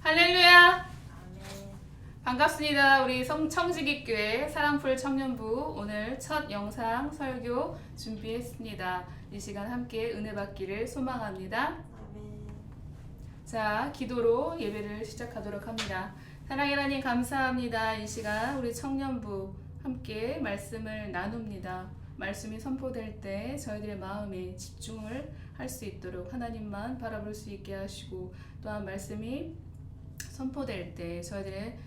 할렐루야! 아멘. 반갑습니다. 우리 청지기교회 사랑풀 청년부 오늘 첫 영상 설교 준비했습니다. 이 시간 함께 은혜 받기를 소망합니다. 아멘. 자, 기도로 예배를 시작하도록 합니다. 사랑의 하나님 감사합니다. 이 시간 우리 청년부 함께 말씀을 나눕니다. 말씀이 선포될 때 저희들의 마음에 집중을 할 수 있도록 하나님만 바라볼 수 있게 하시고, 또한 말씀이 선포될 때 저희들의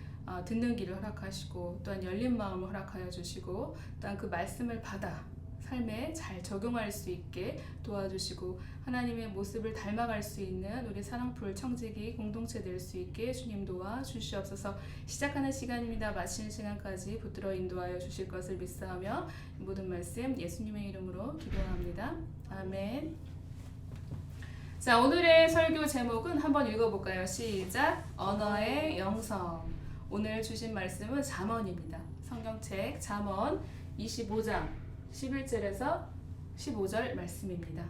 듣는 귀를 허락하시고, 또한 열린 마음을 허락하여 주시고, 또한 그 말씀을 받아 삶에 잘 적용할 수 있게 도와주시고, 하나님의 모습을 닮아갈 수 있는 우리 사랑풀 청지기 공동체 될 수 있게 주님 도와주시옵소서. 시작하는 시간입니다. 마치는 시간까지 붙들어 인도하여 주실 것을 믿사오며 모든 말씀 예수님의 이름으로 기도합니다. 아멘. 자, 오늘의 설교 제목은 한번 읽어볼까요? 시작! 언어의 영성. 오늘 주신 말씀은 잠언입니다. 성경책 잠언 25장 11절에서 15절 말씀입니다.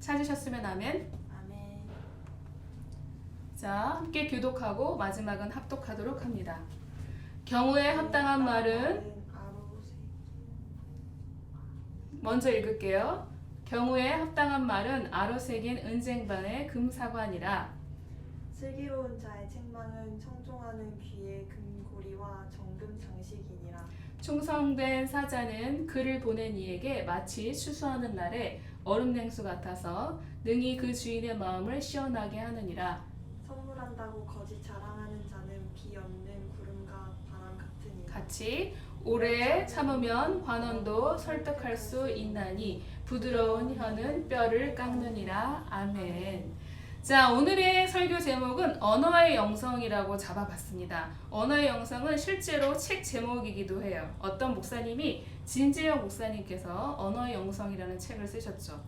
찾으셨으면 아멘. 아멘. 자, 함께 교독하고 마지막은 합독하도록 합니다. 경우에 합당한 말은 먼저 읽을게요. 경우에 합당한 말은 아로새긴 은쟁반의 금사관이라. 슬기로운 자의 책망은 청종하는 귀의 금고리와 정금 장식이니라. 충성된 사자는 그를 보낸 이에게 마치 추수하는 날에 얼음냉수 같아서 능히 그 주인의 마음을 시원하게 하느니라. 선물한다고 거짓 자랑하는 자는 비 없는 구름과 바람 같으니라. 같이 오래 참으면 관원도 설득할 수 있나니 부드러운 혀는 뼈를 깎느니라. 아멘. 자, 오늘의 설교 제목은 언어의 영성이라고 잡아봤습니다. 언어의 영성은 실제로 책 제목이기도 해요. 어떤 목사님이 진재영 목사님께서 언어의 영성이라는 책을 쓰셨죠.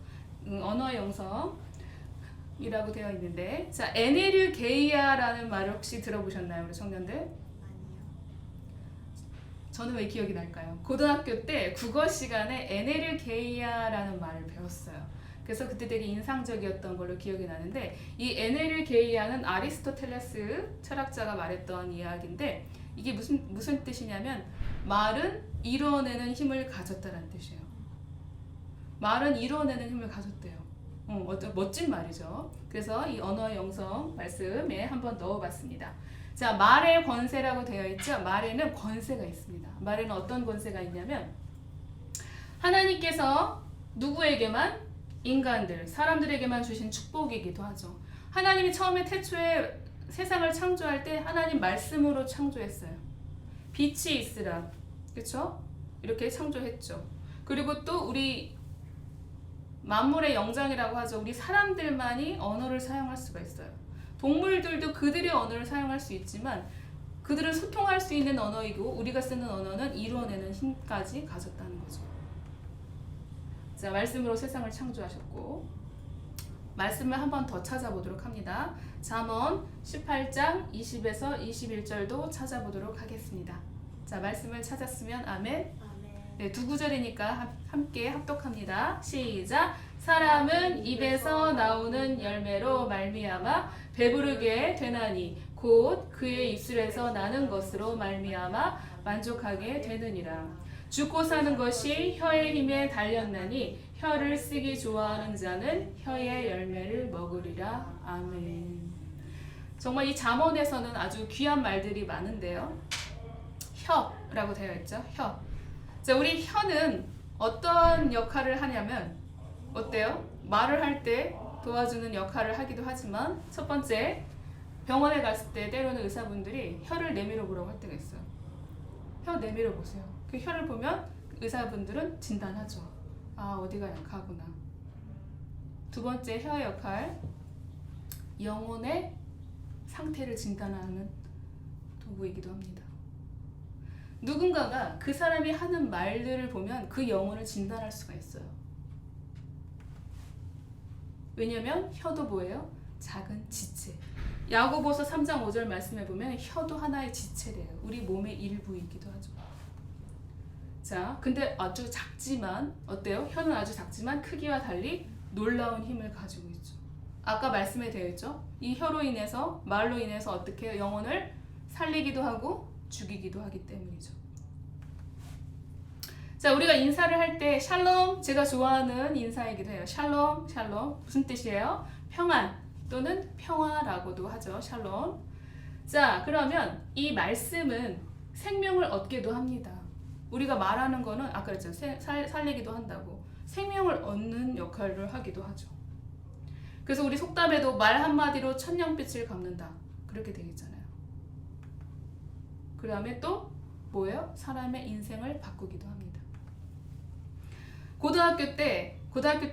언어의 영성이라고 되어 있는데, 자, 에네르 게이아라는 말을 혹시 들어보셨나요, 우리 청년들? 아니요. 저는 왜 기억이 날까요? 고등학교 때 국어 시간에 에네르 게이아라는 말을 배웠어요. 그래서 그때 되게 인상적이었던 걸로 기억이 나는데, 이 에네르 게이아는 아리스토텔레스 철학자가 말했던 이야기인데, 이게 무슨 뜻이냐면 말은 이뤄내는 힘을 가졌다는 뜻이에요. 말은 이뤄내는 힘을 가졌대요. 멋진 말이죠. 그래서 이 언어의 영성 말씀에 한번 넣어봤습니다. 자, 말의 권세라고 되어 있죠. 말에는 권세가 있습니다. 말에는 어떤 권세가 있냐면, 하나님께서 누구에게만? 인간들, 사람들에게만 주신 축복이기도 하죠. 하나님이 처음에 태초에 세상을 창조할 때 하나님 말씀으로 창조했어요. 빛이 있으라, 그렇죠? 이렇게 창조했죠. 그리고 또 우리 만물의 영장이라고 하죠. 우리 사람들만이 언어를 사용할 수가 있어요. 동물들도 그들의 언어를 사용할 수 있지만 그들은 소통할 수 있는 언어이고, 우리가 쓰는 언어는 이루어내는 힘까지 가졌다는 거죠. 자, 말씀으로 세상을 창조하셨고, 말씀을 한 번 더 찾아보도록 합니다. 잠언 18장 20에서 21절도 찾아보도록 하겠습니다. 자, 말씀을 찾았으면 아멘. 아멘. 네, 두 구절이니까 함께 합독합니다. 시작! 사람은 입에서 나오는 열매로 말미암아 배부르게 되나니 곧 그의 입술에서 나는 것으로 말미암아 만족하게 되느니라. 죽고 사는 것이 혀의 힘에 달렸나니 혀를 쓰기 좋아하는 자는 혀의 열매를 먹으리라. 아멘. 정말 이 잠언에서는 아주 귀한 말들이 많은데요. 혀라고 되어 있죠. 혀. 자, 우리 혀는 어떤 역할을 하냐면, 어때요? 말을 할 때 도와주는 역할을 하기도 하지만, 첫 번째, 병원에 갔을 때 때로는 의사분들이 혀를 내밀어 보라고 할 때가 있어요. 혀 내밀어 보세요. 그 혀를 보면 의사분들은 진단하죠. 아, 어디가 약하구나. 두 번째, 혀의 역할, 영혼의 상태를 진단하는 도구이기도 합니다. 누군가가 그 사람이 하는 말들을 보면 그 영혼을 진단할 수가 있어요. 왜냐면 혀도 뭐예요? 작은 지체. 야고보서 3장 5절 말씀에 보면 혀도 하나의 지체래요. 우리 몸의 일부이기도 하죠. 자, 근데 아주 작지만, 어때요? 혀는 아주 작지만 크기와 달리 놀라운 힘을 가지고 있죠. 아까 말씀에 되어 있죠? 이 혀로 인해서 말로 인해서 어떻게 해요? 영혼을 살리기도 하고 죽이기도 하기 때문이죠. 자, 우리가 인사를 할 때 샬롬, 제가 좋아하는 인사이기도 해요. 샬롬, 샬롬 무슨 뜻이에요? 평안 또는 평화라고도 하죠. 샬롬. 자, 그러면 이 말씀은 생명을 얻기도 합니다. 우리가 말하는 거는 아까 그랬죠. 살리기도 한다고. 생명을 얻는 역할을 하기도 하죠. 그래서 우리 속담에도 말 한마디로 천냥빛을 갚는다. 그렇게 되겠잖아요. 그 다음에 또 뭐예요? 사람의 인생을 바꾸기도 합니다. 고등학교 때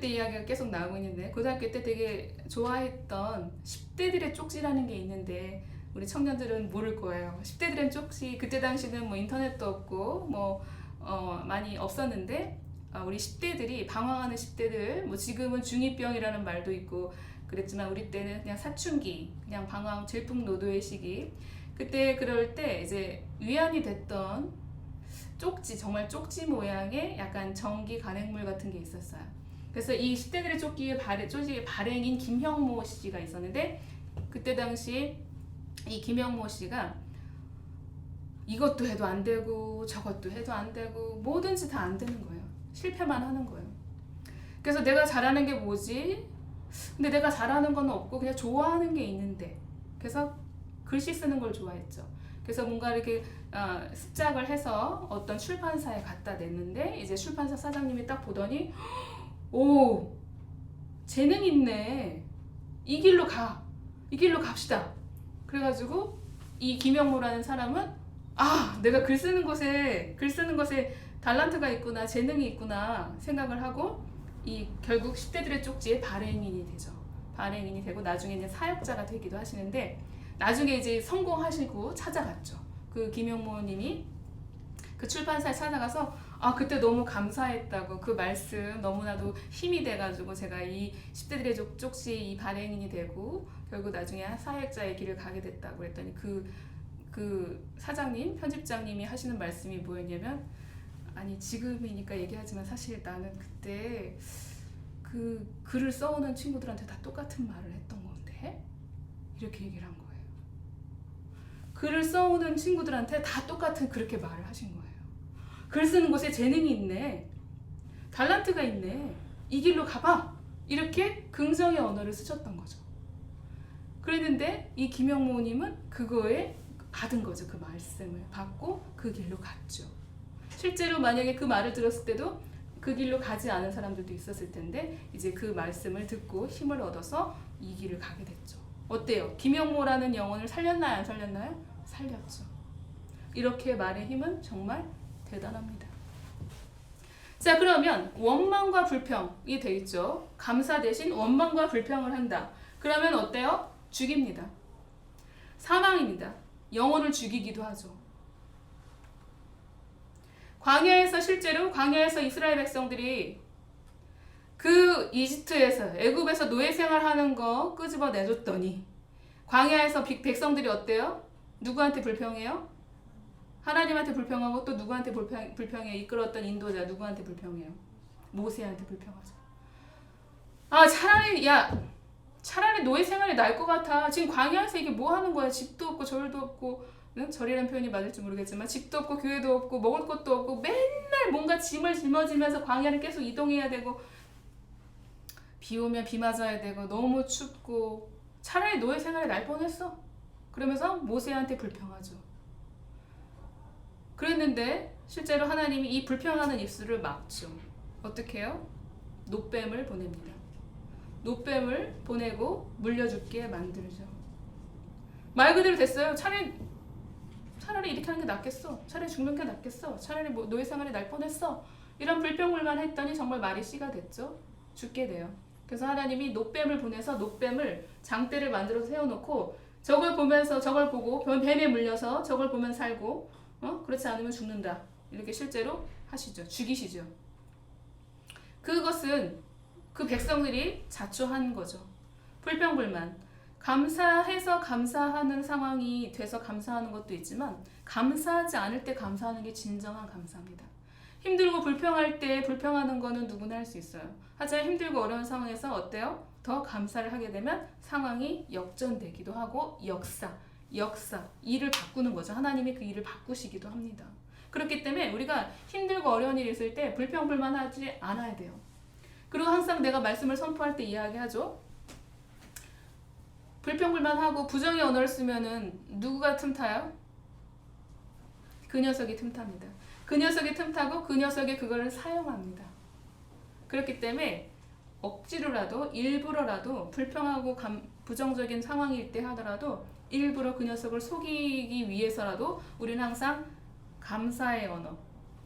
이야기가 계속 나오고 있는데 고등학교 때 되게 좋아했던 10대들의 쪽지라는 게 있는데 우리 청년들은 모를 거예요. 10대들의 쪽지, 그때 당시는 뭐 인터넷도 없고 많이 없었는데 우리 10대들이 방황하는 10대들, 뭐 지금은 중2병이라는 말도 있고 그랬지만 우리 때는 그냥 사춘기, 그냥 방황, 질풍노도의 시기. 그때 그럴 때 이제 위안이 됐던 쪽지, 정말 쪽지 모양의 약간 전기 간행물 같은 게 있었어요. 그래서 이 10대들의 쪽지의 발행인 김형모 씨가 있었는데 그때 당시 이 김형모 씨가 이것도 해도 안 되고 저것도 해도 안 되고 뭐든지 다 안 되는 거예요. 실패만 하는 거예요. 그래서 내가 잘하는 게 뭐지? 근데 내가 잘하는 건 없고 그냥 좋아하는 게 있는데 그래서 글씨 쓰는 걸 좋아했죠. 그래서 뭔가 이렇게 습작을 해서 어떤 출판사에 갖다 냈는데 이제 출판사 사장님이 딱 보더니 오, 재능 있네. 이 길로 갑시다. 그래가지고 이 김영모라는 사람은 내가 글 쓰는 것에 달란트가 있구나, 재능이 있구나 생각을 하고 이 결국 10대들의 쪽지의 발행인이 되죠. 발행인이 되고 나중에는 사역자가 되기도 하시는데 나중에 이제 성공하시고 찾아갔죠. 그 김영모님이 그 출판사에 찾아가서 그때 너무 감사했다고 그 말씀 너무나도 힘이 돼가지고 제가 이 10대들의 쪽지 이 발행인이 되고 결국 나중에 사역자의 길을 가게 됐다고 그랬더니 그 사장님, 편집장님이 하시는 말씀이 뭐였냐면 아니 지금이니까 얘기하지만 사실 나는 그때 그 글을 써오는 친구들한테 다 똑같은 말을 했던 건데 이렇게 얘기를 한 거예요. 글을 써오는 친구들한테 다 똑같은 그렇게 말을 하신 거예요. 글 쓰는 곳에 재능이 있네. 달란트가 있네. 이 길로 가봐. 이렇게 긍정의 언어를 쓰셨던 거죠. 그랬는데 이 김영모님은 그거에 받은 거죠. 그 말씀을 받고 그 길로 갔죠. 실제로 만약에 그 말을 들었을 때도 그 길로 가지 않은 사람들도 있었을 텐데 이제 그 말씀을 듣고 힘을 얻어서 이 길을 가게 됐죠. 어때요? 김영모라는 영혼을 살렸나요? 안 살렸나요? 살렸죠. 이렇게 말의 힘은 정말 대단합니다. 자, 그러면 원망과 불평이 돼 있죠. 감사 대신 원망과 불평을 한다. 그러면 어때요? 죽입니다. 사망입니다. 영혼을 죽이기도 하죠. 실제로 광야에서 이스라엘 백성들이 그 이집트에서 애굽에서 노예 생활하는 거 끄집어 내줬더니 광야에서 백성들이 어때요? 누구한테 불평해요? 하나님한테 불평하고 또 누구한테 불평해? 이끌었던 인도자 누구한테 불평해요? 모세한테 불평하죠. 차라리 노예 생활이 나을 것 같아. 지금 광야에서 이게 뭐 하는 거야? 집도 없고 절도 없고, 절이라는 표현이 맞을지 모르겠지만 집도 없고 교회도 없고 먹을 것도 없고 맨날 뭔가 짐을 짊어지면서 광야를 계속 이동해야 되고 비 오면 비 맞아야 되고 너무 춥고 차라리 노예 생활이 날 뻔했어. 그러면서 모세한테 불평하죠. 그랬는데 실제로 하나님이 이 불평하는 입술을 막죠. 어떻게 해요? 놋뱀을 보냅니다. 놋뱀을 보내고 물려죽게 만들죠. 말 그대로 됐어요. 차라리 이렇게 하는 게 낫겠어. 차라리 죽는 게 낫겠어. 차라리 노예 생활이 날 뻔했어. 이런 불평불만 했더니 정말 말이 씨가 됐죠. 죽게 돼요. 그래서 하나님이 놋뱀을 보내서 놋뱀을 장대를 만들어서 세워놓고 저걸 보고 뱀에 물려서 저걸 보면 살고 그렇지 않으면 죽는다. 이렇게 실제로 하시죠. 죽이시죠. 그것은 그 백성들이 자초한 거죠. 불평불만. 감사해서 감사하는 상황이 돼서 감사하는 것도 있지만 감사하지 않을 때 감사하는 게 진정한 감사입니다. 힘들고 불평할 때 불평하는 거는 누구나 할 수 있어요. 하지만 힘들고 어려운 상황에서 어때요? 더 감사를 하게 되면 상황이 역전되기도 하고 역사, 일을 바꾸는 거죠. 하나님이 그 일을 바꾸시기도 합니다. 그렇기 때문에 우리가 힘들고 어려운 일이 있을 때 불평불만하지 않아야 돼요. 그리고 항상 내가 말씀을 선포할 때 이야기하죠. 불평불만하고 부정의 언어를 쓰면은 누구가 틈타요? 그 녀석이 틈탑니다. 그 녀석이 틈타고 그 녀석이 그거를 사용합니다. 그렇기 때문에 억지로라도 일부러라도 불평하고 부정적인 상황일 때 하더라도 일부러 그 녀석을 속이기 위해서라도 우리는 항상 감사의 언어,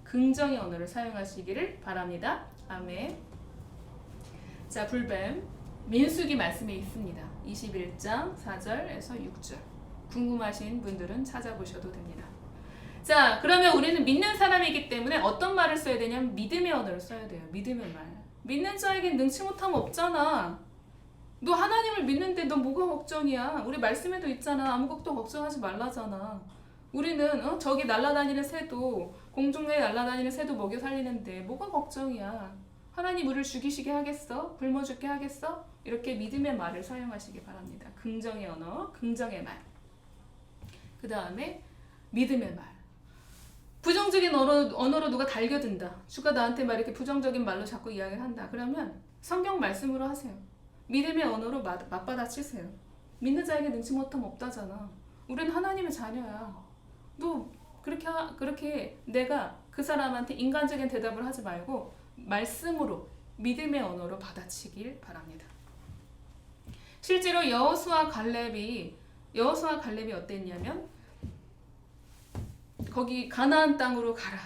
긍정의 언어를 사용하시기를 바랍니다. 아멘. 자, 불뱀 민수기 말씀에 있습니다. 21장 4절에서 6절. 궁금하신 분들은 찾아보셔도 됩니다. 자, 그러면 우리는 믿는 사람이기 때문에 어떤 말을 써야 되냐면 믿음의 언어를 써야 돼요. 믿음의 말. 믿는 자에겐 능치 못함 없잖아. 너 하나님을 믿는데 너 뭐가 걱정이야? 우리 말씀에도 있잖아. 아무것도 걱정하지 말라잖아. 우리는 저기 날아다니는 새도, 공중에 날아다니는 새도 먹여 살리는데 뭐가 걱정이야? 하나님 우리를 죽이시게 하겠어? 굶어 죽게 하겠어? 이렇게 믿음의 말을 사용하시기 바랍니다. 긍정의 언어, 긍정의 말. 그 다음에 믿음의 말. 부정적인 언어로 누가 달겨든다. 주가 나한테 막 이렇게 부정적인 말로 자꾸 이야기를 한다. 그러면 성경 말씀으로 하세요. 믿음의 언어로 맞받아치세요. 믿는 자에게 능치 못함 없다잖아. 우리는 하나님의 자녀야. 너 그렇게 내가 그 사람한테 인간적인 대답을 하지 말고 말씀으로 믿음의 언어로 받아치길 바랍니다. 실제로 여호수아 갈렙이 어땠냐면 거기 가나안 땅으로 가라.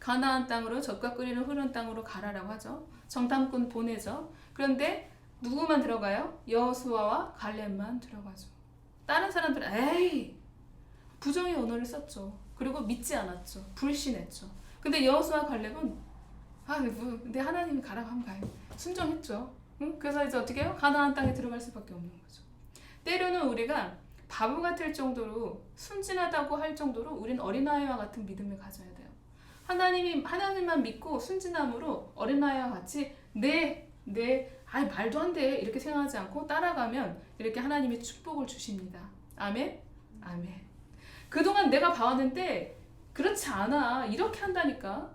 가나안 땅으로 젖과 끓이는 흐르는 땅으로 가라라고 하죠. 정탐꾼 보내죠. 그런데 누구만 들어가요? 여호수아와 갈렙만 들어가죠. 다른 사람들은 에이 부정의 언어를 썼죠. 그리고 믿지 않았죠. 불신했죠. 근데 여호수아 갈렙은 근데 하나님이 가라고 하면 가요. 순종했죠. 응? 그래서 이제 어떻게 해요? 가나안 땅에 들어갈 수밖에 없는 거죠. 때로는 우리가 바보 같을 정도로 순진하다고 할 정도로 우린 어린아이와 같은 믿음을 가져야 돼요. 하나님만 믿고 순진함으로 어린아이와 같이 말도 안 돼 이렇게 생각하지 않고 따라가면 이렇게 하나님이 축복을 주십니다. 아멘? 아멘. 그동안 내가 봐왔는데 그렇지 않아. 이렇게 한다니까.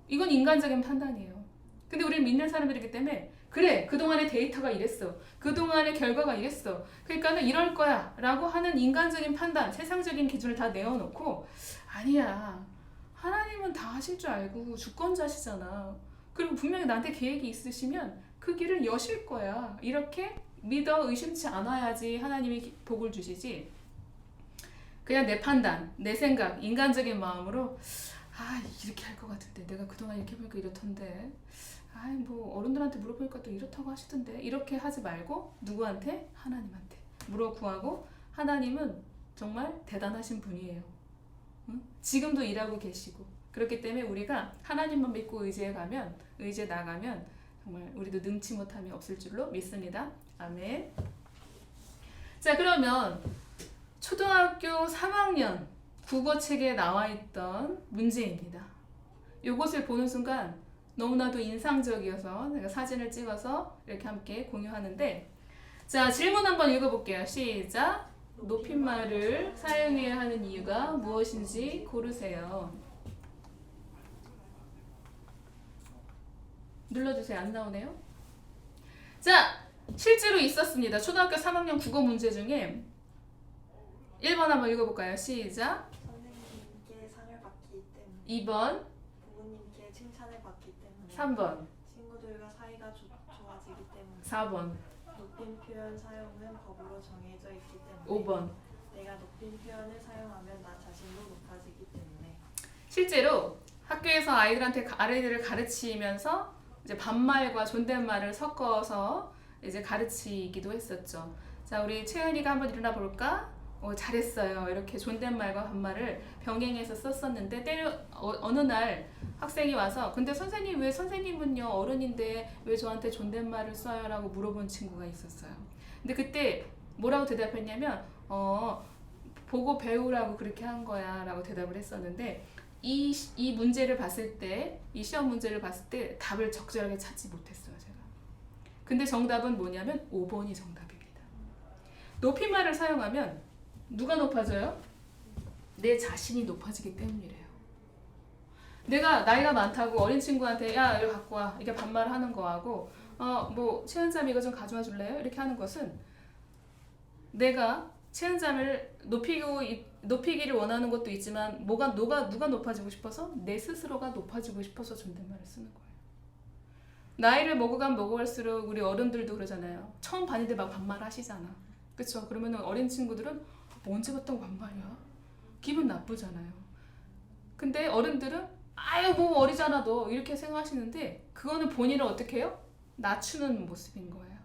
이건 인간적인 판단이에요. 근데 우리는 믿는 사람들이기 때문에 그래 그동안의 데이터가 이랬어. 그동안의 결과가 이랬어. 그러니까는 이럴 거야 라고 하는 인간적인 판단, 세상적인 기준을 다 내어놓고 아니야. 하나님은 다 하실 줄 알고 주권자시잖아. 그리고 분명히 나한테 계획이 있으시면 그 길을 여실 거야. 이렇게 믿어 의심치 않아야지 하나님이 복을 주시지. 그냥 내 판단, 내 생각, 인간적인 마음으로 이렇게 할 것 같은데 내가 그동안 이렇게 보니까 이렇던데 뭐 어른들한테 물어보니까 또 이렇다고 하시던데 이렇게 하지 말고 누구한테? 하나님한테 물어 구하고 하나님은 정말 대단하신 분이에요. 응? 지금도 일하고 계시고 그렇기 때문에 우리가 하나님만 믿고 의지해 나가면 정말 우리도 능치 못함이 없을 줄로 믿습니다. 아멘. 자, 그러면 초등학교 3학년 국어책에 나와 있던 문제입니다. 이것을 보는 순간 너무나도 인상적이어서 제가 사진을 찍어서 이렇게 함께 공유하는데, 자, 질문 한번 읽어볼게요. 시작. 높임말을 사용해야 하는 이유가 무엇인지 고르세요. 눌러주세요. 안 나오네요. 자, 실제로 있었습니다. 초등학교 3학년 국어 문제 중에 1번 한번 읽어볼까요? 시작. 선생님께 상을 받기 때문에. 2번. 부모님께 칭찬을 받기 때문에. 3번. 친구들과 사이가 좋아지기 때문에. 4번. 높임 표현 사용은 법으로 정해져 있기 때문에. 5번. 내가 높임 표현을 사용하면 나 자신도 높아지기 때문에. 실제로 학교에서 아이들을 가르치면서 이제 반말과 존댓말을 섞어서 이제 가르치기도 했었죠. 자, 우리 채은이가 한번 일어나 볼까? 잘했어요. 이렇게 존댓말과 반말을 병행해서 썼었는데 어느 날 학생이 와서 근데 선생님 왜 선생님은요 어른인데 왜 저한테 존댓말을 써요? 라고 물어본 친구가 있었어요. 근데 그때 뭐라고 대답했냐면 보고 배우라고 그렇게 한 거야 라고 대답을 했었는데 이 문제를 봤을 때 이 시험 문제를 봤을 때 답을 적절하게 찾지 못했어요. 제가. 근데 정답은 뭐냐면 5번이 정답입니다. 높임말을 사용하면 누가 높아져요? 내 자신이 높아지기 때문이래요. 내가 나이가 많다고 어린 친구한테 야 이거 갖고 와 이렇게 반말을 하는 거하고 뭐 최은잠 이거 좀 가져와 줄래요? 이렇게 하는 것은 내가 최은잠을 높이기를 원하는 것도 있지만 누가 높아지고 싶어서 내 스스로가 높아지고 싶어서 존댓말을 쓰는 거예요. 나이를 먹어가면 먹어갈수록 우리 어른들도 그러잖아요. 처음 봤는데 막 반말하시잖아. 그쵸? 그러면 어린 친구들은 언제부터 반말이야? 기분 나쁘잖아요. 근데 어른들은 아유 뭐 어리잖아 너 이렇게 생각하시는데 그거는 본인을 어떻게 해요? 낮추는 모습인 거예요.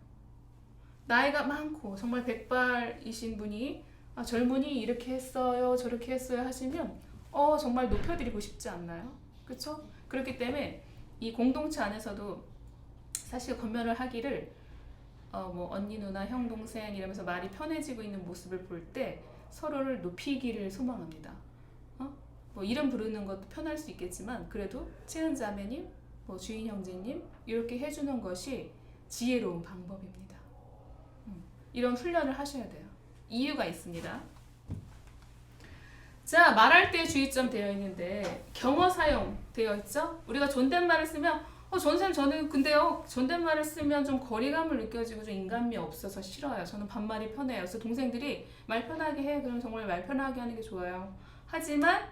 나이가 많고 정말 백발이신 분이 젊은이 이렇게 했어요 저렇게 했어요 하시면 정말 높여드리고 싶지 않나요? 그렇죠? 그렇기 때문에 이 공동체 안에서도 사실 권면을 하기를 뭐 언니 누나 형 동생 이러면서 말이 편해지고 있는 모습을 볼 때 서로를 높이기를 소망합니다. 뭐 이름 부르는 것도 편할 수 있겠지만 그래도 채은 자매님, 뭐 주인 형제님 이렇게 해주는 것이 지혜로운 방법입니다. 이런 훈련을 하셔야 돼요. 이유가 있습니다. 자, 말할 때 주의점 되어 있는데 경어 사용 되어 있죠? 우리가 존댓말을 쓰면 전쌤 저는 근데요 존댓말을 쓰면 좀 거리감을 느껴지고 좀 인간미 없어서 싫어요. 저는 반말이 편해요. 그래서 동생들이 말 편하게 해. 그럼 정말 말 편하게 하는 게 좋아요. 하지만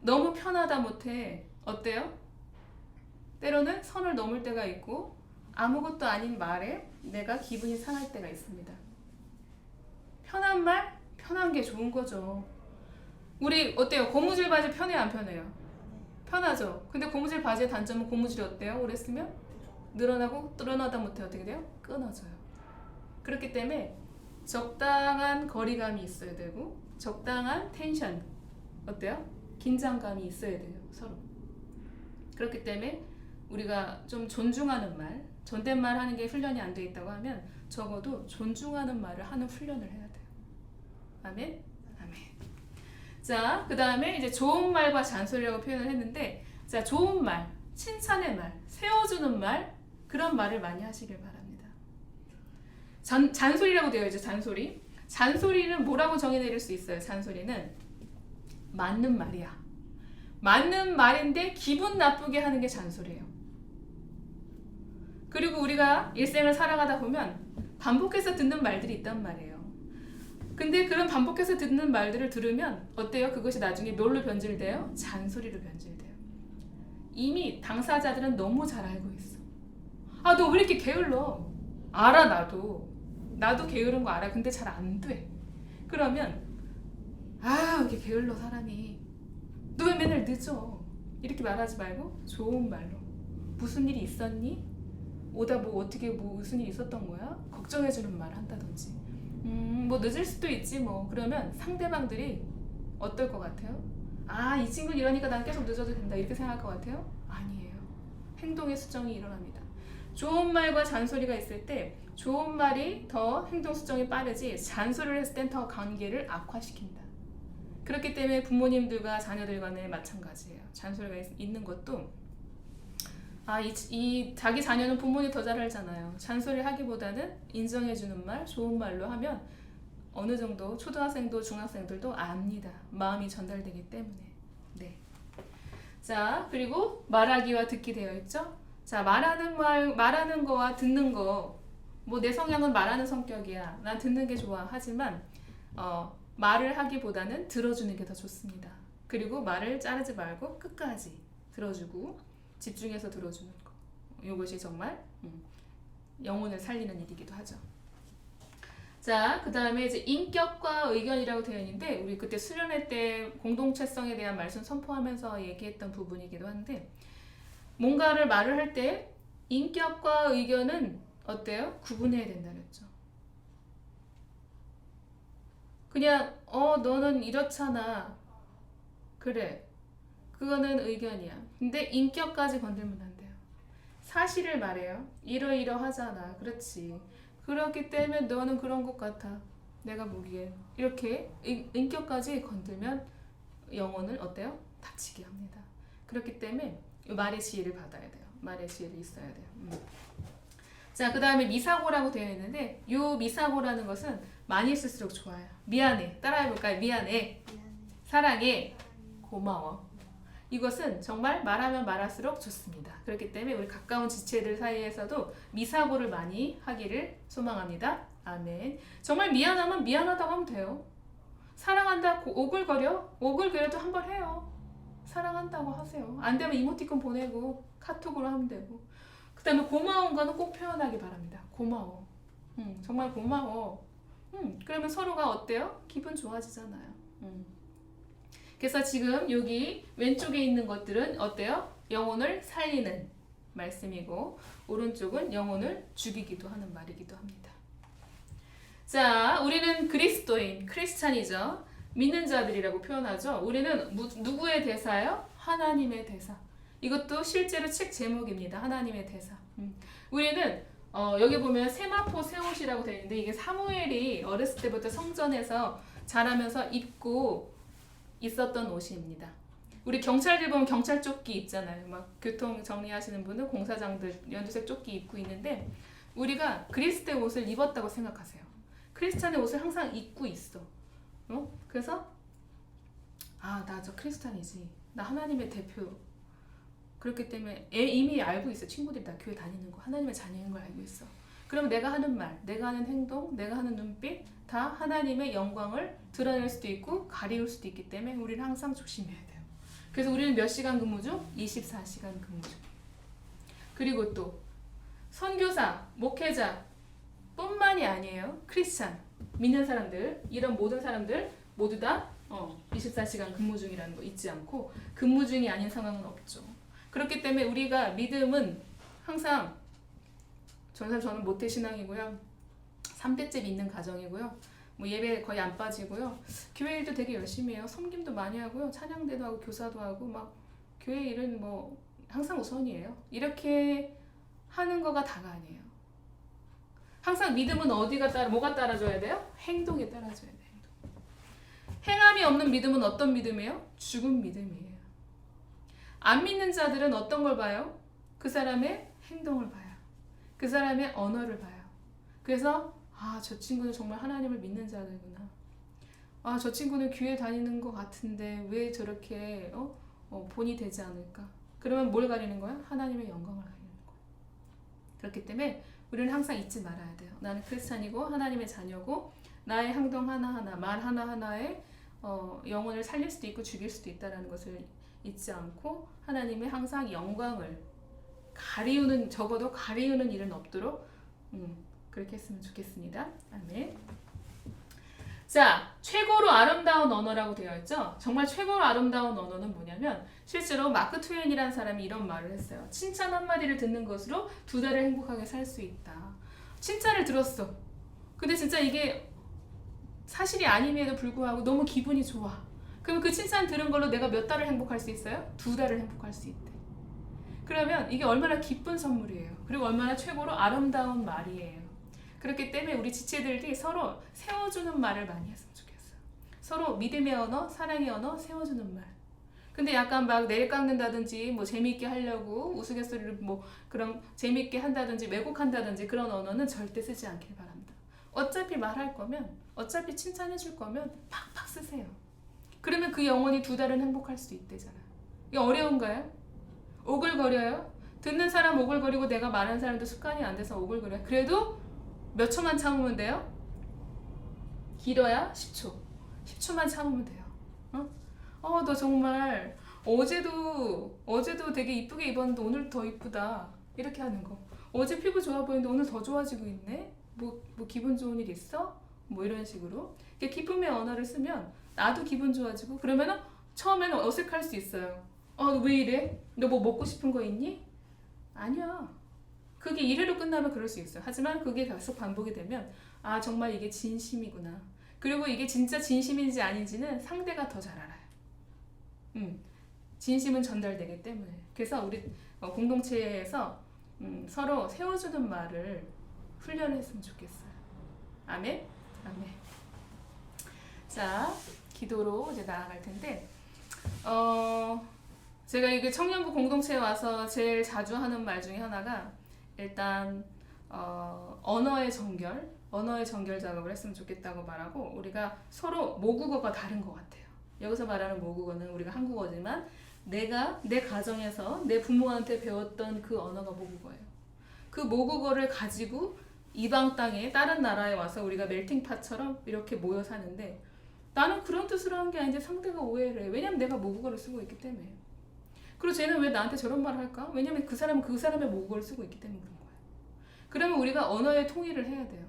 너무 편하다 못해 어때요? 때로는 선을 넘을 때가 있고 아무것도 아닌 말에 내가 기분이 상할 때가 있습니다. 편한 말? 편한 게 좋은 거죠. 우리 어때요? 고무줄 바지 편해요 안 편해요? 편하죠. 근데 고무줄 바지의 단점은 고무줄이 어때요? 오래 쓰면? 늘어나다 못해 어떻게 돼요? 끊어져요. 그렇기 때문에 적당한 거리감이 있어야 되고 적당한 텐션 어때요? 긴장감이 있어야 돼요 서로. 그렇기 때문에 우리가 좀 존중하는 말 존댓말 하는 게 훈련이 안 돼 있다고 하면 적어도 존중하는 말을 하는 훈련을 해야 돼요. 아멘? 아멘. 자, 그 다음에 이제 좋은 말과 잔소리라고 표현을 했는데 자, 좋은 말, 칭찬의 말, 세워주는 말 그런 말을 많이 하시길 바랍니다. 잔소리라고 되어 있죠. 잔소리. 잔소리는 뭐라고 정의 내릴 수 있어요. 잔소리는 맞는 말이야. 맞는 말인데 기분 나쁘게 하는 게 잔소리예요. 그리고 우리가 일생을 살아가다 보면 반복해서 듣는 말들이 있단 말이에요. 근데 그런 반복해서 듣는 말들을 들으면 어때요? 그것이 나중에 뭘로 변질돼요? 잔소리로 변질돼요. 이미 당사자들은 너무 잘 알고 있어. 너 왜 이렇게 게을러? 알아 나도 게으른 거 알아. 근데 잘 안 돼. 그러면 이렇게 게을러 사람이 너 왜 맨날 늦어? 이렇게 말하지 말고 좋은 말로 무슨 일이 있었니? 오다 뭐 어떻게 뭐 무슨 일이 있었던 거야? 걱정해주는 말 한다든지 뭐 늦을 수도 있지 뭐 그러면 상대방들이 어떨 것 같아요? 이 친구는 이러니까 난 계속 늦어도 된다 이렇게 생각할 것 같아요? 아니에요. 행동의 수정이 일어납니다. 좋은 말과 잔소리가 있을 때 좋은 말이 더 행동 수정이 빠르지 잔소리를 했을 땐 더 관계를 악화시킨다. 그렇기 때문에 부모님들과 자녀들 간에 마찬가지예요. 잔소리가 있는 것도 이 자기 자녀는 부모님 더 잘 알잖아요. 잔소리 하기보다는 인정해주는 말, 좋은 말로 하면 어느 정도 초등학생도 중학생들도 압니다. 마음이 전달되기 때문에. 네. 자, 그리고 말하기와 듣기 되어 있죠. 자, 말하는 거와 듣는 거. 뭐 내 성향은 말하는 성격이야. 난 듣는 게 좋아. 하지만 말을 하기보다는 들어주는 게 더 좋습니다. 그리고 말을 자르지 말고 끝까지 들어주고 집중해서 들어주는 거. 이것이 정말 영혼을 살리는 일이기도 하죠. 자, 그 다음에 이제 인격과 의견이라고 되어 있는데 우리 그때 수련회 때 공동체성에 대한 말씀 선포하면서 얘기했던 부분이기도 한데 뭔가를 말을 할 때 인격과 의견은 어때요? 구분해야 된다 그랬죠. 그냥 너는 이렇잖아. 그래. 그거는 의견이야. 근데 인격까지 건들면 안 돼요. 사실을 말해요. 이러이러하잖아. 그렇지. 그렇기 때문에 너는 그런 것 같아. 내가 보기엔. 이렇게 인격까지 건들면 영혼을 어때요? 다치게 합니다. 그렇기 때문에 말의 지혜를 받아야 돼요. 말의 지혜를 있어야 돼요. 자, 그 다음에 미사고라고 되어 있는데 이 미사고라는 것은 많이 쓸수록 좋아요. 미안해. 따라해볼까요? 미안해. 미안해. 사랑해. 고마워. 이것은 정말 말하면 말할수록 좋습니다. 그렇기 때문에 우리 가까운 지체들 사이에서도 미사고를 많이 하기를 소망합니다. 아멘. 정말 미안하면 미안하다고 하면 돼요. 사랑한다 오글거려도 한 번 해요. 사랑한다고 하세요. 안 되면 이모티콘 보내고 카톡으로 하면 되고. 그 다음에 고마운 거는 꼭 표현하기 바랍니다. 고마워. 정말 고마워. 그러면 서로가 어때요? 기분 좋아지잖아요. 그래서 지금 여기 왼쪽에 있는 것들은 어때요? 영혼을 살리는 말씀이고 오른쪽은 영혼을 죽이기도 하는 말이기도 합니다. 자, 우리는 그리스도인, 크리스찬이죠. 믿는 자들이라고 표현하죠. 우리는 누구의 대사요? 하나님의 대사. 이것도 실제로 책 제목입니다. 하나님의 대사. 우리는 여기 보면 세마포 새 옷이라고 되어 있는데 이게 사무엘이 어렸을 때부터 성전에서 자라면서 입고 있었던 옷입니다. 우리 경찰들 보면 경찰 조끼 입잖아요. 막 교통 정리하시는 분은 공사장들 연두색 조끼 입고 있는데 우리가 그리스도의 옷을 입었다고 생각하세요. 크리스찬의 옷을 항상 입고 있어. 그래서 나 저 크리스찬이지. 나 하나님의 대표. 그렇기 때문에 이미 알고 있어. 친구들이 나 교회 다니는 거 하나님의 자녀인 걸 알고 있어. 그럼 내가 하는 말, 내가 하는 행동, 내가 하는 눈빛 다 하나님의 영광을 드러낼 수도 있고 가리울 수도 있기 때문에 우리는 항상 조심해야 돼요. 그래서 우리는 몇 시간 근무 중? 24시간 근무 중. 그리고 또 선교사, 목회자 뿐만이 아니에요. 크리스찬, 믿는 사람들, 이런 모든 사람들 모두 다 24시간 근무 중이라는 거 잊지 않고 근무 중이 아닌 상황은 없죠. 그렇기 때문에 우리가 믿음은 항상 저는 모태신앙이고요. 3대째 믿는 가정이고요. 뭐 예배 거의 안 빠지고요. 교회 일도 되게 열심히 해요. 섬김도 많이 하고요. 찬양대도 하고 교사도 하고 막 교회 일은 뭐 항상 우선이에요. 이렇게 하는 거가 다가 아니에요. 항상 믿음은 뭐가 따라줘야 돼요? 행동에 따라줘야 돼요. 행함이 없는 믿음은 어떤 믿음이에요? 죽은 믿음이에요. 안 믿는 자들은 어떤 걸 봐요? 그 사람의 행동을 봐요. 그 사람의 언어를 봐요. 그래서 저 친구는 정말 하나님을 믿는 자들구나. 저 친구는 교회 다니는 것 같은데 왜 저렇게 본이 되지 않을까? 그러면 뭘 가리는 거야? 하나님의 영광을 가리는 거야. 그렇기 때문에 우리는 항상 잊지 말아야 돼요. 나는 크리스찬이고 하나님의 자녀고 나의 행동 하나하나, 말 하나하나에 영혼을 살릴 수도 있고 죽일 수도 있다는 것을 잊지 않고 하나님의 항상 영광을 적어도 가리우는 일은 없도록 그렇게 했으면 좋겠습니다. 아멘. 자, 최고로 아름다운 언어라고 되어 있죠. 정말 최고로 아름다운 언어는 뭐냐면 실제로 마크 트웨인이라는 사람이 이런 말을 했어요. 칭찬 한마디를 듣는 것으로 2달을 행복하게 살 수 있다. 칭찬을 들었어. 근데 진짜 이게 사실이 아님에도 불구하고 너무 기분이 좋아. 그럼 그 칭찬 들은 걸로 내가 몇 달을 행복할 수 있어요? 2달을 행복할 수 있대. 그러면 이게 얼마나 기쁜 선물이에요. 그리고 얼마나 최고로 아름다운 말이에요. 그렇기 때문에 우리 지체들이 서로 세워주는 말을 많이 했으면 좋겠어요. 서로 믿음의 언어, 사랑의 언어, 세워주는 말. 근데 약간 막 내일 깎는다든지 뭐 재미있게 하려고 우스갯소리를 뭐 그런 재미있게 한다든지 왜곡한다든지 그런 언어는 절대 쓰지 않길 바랍니다. 어차피 말할 거면 어차피 칭찬해 줄 거면 팍팍 쓰세요. 그러면 그 영혼이 2달은 행복할 수 있대잖아요. 이게 어려운가요? 오글거려요? 듣는 사람 오글거리고 내가 말하는 사람도 습관이 안 돼서 오글거려요. 그래도 몇 초만 참으면 돼요? 길어야 10초. 10초만 참으면 돼요. 너 정말 어제도 되게 이쁘게 입었는데 오늘 더 이쁘다. 이렇게 하는 거. 어제 피부 좋아 보이는데 오늘 더 좋아지고 있네? 뭐 기분 좋은 일 있어? 뭐 이런 식으로. 기쁨의 언어를 쓰면 나도 기분 좋아지고 그러면은 처음에는 어색할 수 있어요. 너 왜 이래? 너 뭐 먹고 싶은 거 있니? 아니야. 그게 1회로 끝나면 그럴 수 있어요. 하지만 그게 계속 반복이 되면 정말 이게 진심이구나. 그리고 이게 진짜 진심인지 아닌지는 상대가 더 잘 알아요. 진심은 전달되기 때문에. 그래서 우리 공동체에서 서로 세워주는 말을 훈련을 했으면 좋겠어요. 아멘? 아멘. 자, 기도로 이제 나아갈 텐데 제가 이게 청년부 공동체에 와서 제일 자주 하는 말 중에 하나가 일단 언어의 정결 작업을 했으면 좋겠다고 말하고 우리가 서로 모국어가 다른 것 같아요. 여기서 말하는 모국어는 우리가 한국어지만 내가 내 가정에서 내 부모한테 배웠던 그 언어가 모국어예요. 그 모국어를 가지고 이방 땅에 다른 나라에 와서 우리가 멜팅팟처럼 이렇게 모여 사는데 나는 그런 뜻으로 한 게 아닌데 상대가 오해를 해. 왜냐면 내가 모국어를 쓰고 있기 때문에. 그리고 쟤는 왜 나한테 저런 말을 할까? 왜냐면 그 사람은 그 사람의 모국어를 쓰고 있기 때문에 그런 거예요. 그러면 우리가 언어의 통일을 해야 돼요.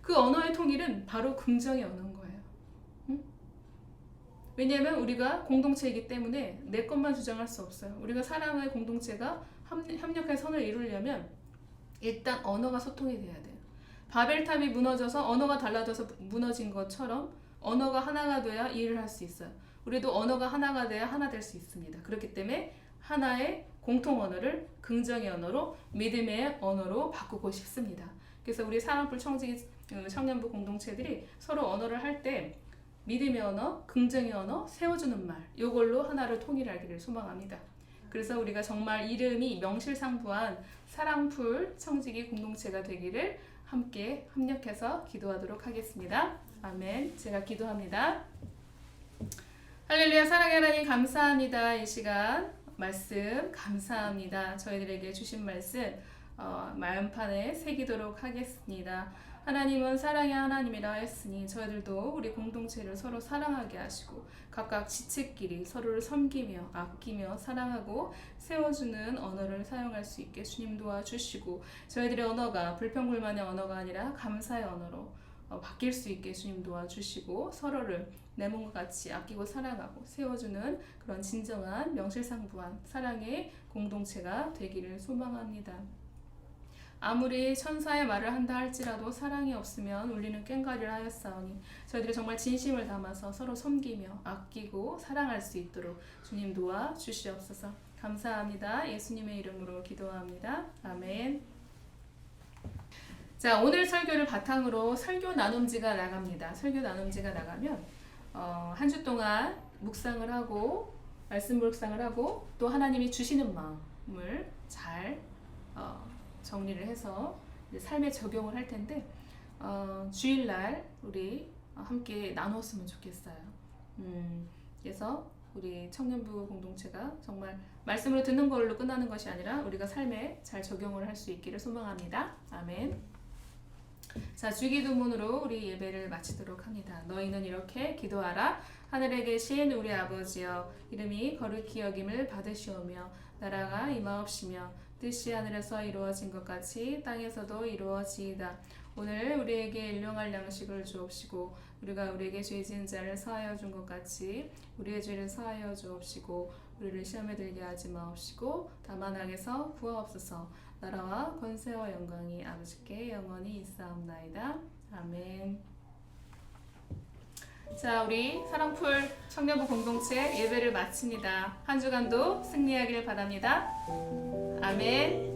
그 언어의 통일은 바로 긍정의 언어인 거예요. 응? 왜냐면 우리가 공동체이기 때문에 내 것만 주장할 수 없어요. 우리가 사랑의 공동체가 협력의 선을 이루려면 일단 언어가 소통이 돼야 돼요. 바벨탑이 무너져서 언어가 달라져서 무너진 것처럼 언어가 하나가 돼야 일을 할 수 있어요. 우리도 언어가 하나가 돼야 하나 될 수 있습니다. 그렇기 때문에 하나의 공통 언어를 긍정의 언어로 믿음의 언어로 바꾸고 싶습니다. 그래서 우리 사랑풀 청년부 공동체들이 서로 언어를 할 때 믿음의 언어, 긍정의 언어, 세워주는 말 이걸로 하나를 통일하기를 소망합니다. 그래서 우리가 정말 이름이 명실상부한 사랑풀 청지기 공동체가 되기를 함께 협력해서 기도하도록 하겠습니다. 아멘. 제가 기도합니다. 할렐루야. 사랑의 하나님 감사합니다. 이 시간 말씀 감사합니다. 저희들에게 주신 말씀 마음판에 새기도록 하겠습니다. 하나님은 사랑의 하나님이라 했으니 저희들도 우리 공동체를 서로 사랑하게 하시고 각각 지체끼리 서로를 섬기며 아끼며 사랑하고 세워주는 언어를 사용할 수 있게 주님 도와주시고 저희들의 언어가 불평불만의 언어가 아니라 감사의 언어로 바뀔 수 있게 주님 도와주시고 서로를 내 몸과 같이 아끼고 사랑하고 세워주는 그런 진정한 명실상부한 사랑의 공동체가 되기를 소망합니다. 아무리 천사의 말을 한다 할지라도 사랑이 없으면 울리는 꽹과리를 하였사오니 저희들이 정말 진심을 담아서 서로 섬기며 아끼고 사랑할 수 있도록 주님 도와주시옵소서. 감사합니다. 예수님의 이름으로 기도합니다. 아멘. 자, 오늘 설교를 바탕으로 설교 나눔지가 나갑니다. 설교 나눔지가 나가면 한 주 동안 묵상을 하고 말씀 묵상을 하고 또 하나님이 주시는 마음을 잘 정리를 해서 이제 삶에 적용을 할 텐데 주일날 우리 함께 나눴으면 좋겠어요. 그래서 우리 청년부 공동체가 정말 말씀으로 듣는 걸로 끝나는 것이 아니라 우리가 삶에 잘 적용을 할 수 있기를 소망합니다. 아멘. 자, 주기도문으로 우리 예배를 마치도록 합니다. 너희는 이렇게 기도하라. 하늘에 계신 우리 아버지여, 이름이 거룩히 여김을 받으시오며 나라가 임하옵시며 뜻이 하늘에서 이루어진 것 같이 땅에서도 이루어지이다. 오늘 우리에게 일용할 양식을 주옵시고 우리가 우리에게 죄 지은 자를 사하여 준 것 같이 우리의 죄를 사하여 주옵시고 우리를 시험에 들게 하지 마옵시고 다만 악에서 구하옵소서. 나라와 권세와 영광이 아버지께 영원히 있사옵나이다. 아멘. 자, 우리 사랑풀 청년부 공동체 예배를 마칩니다. 한 주간도 승리하길 바랍니다. 아멘.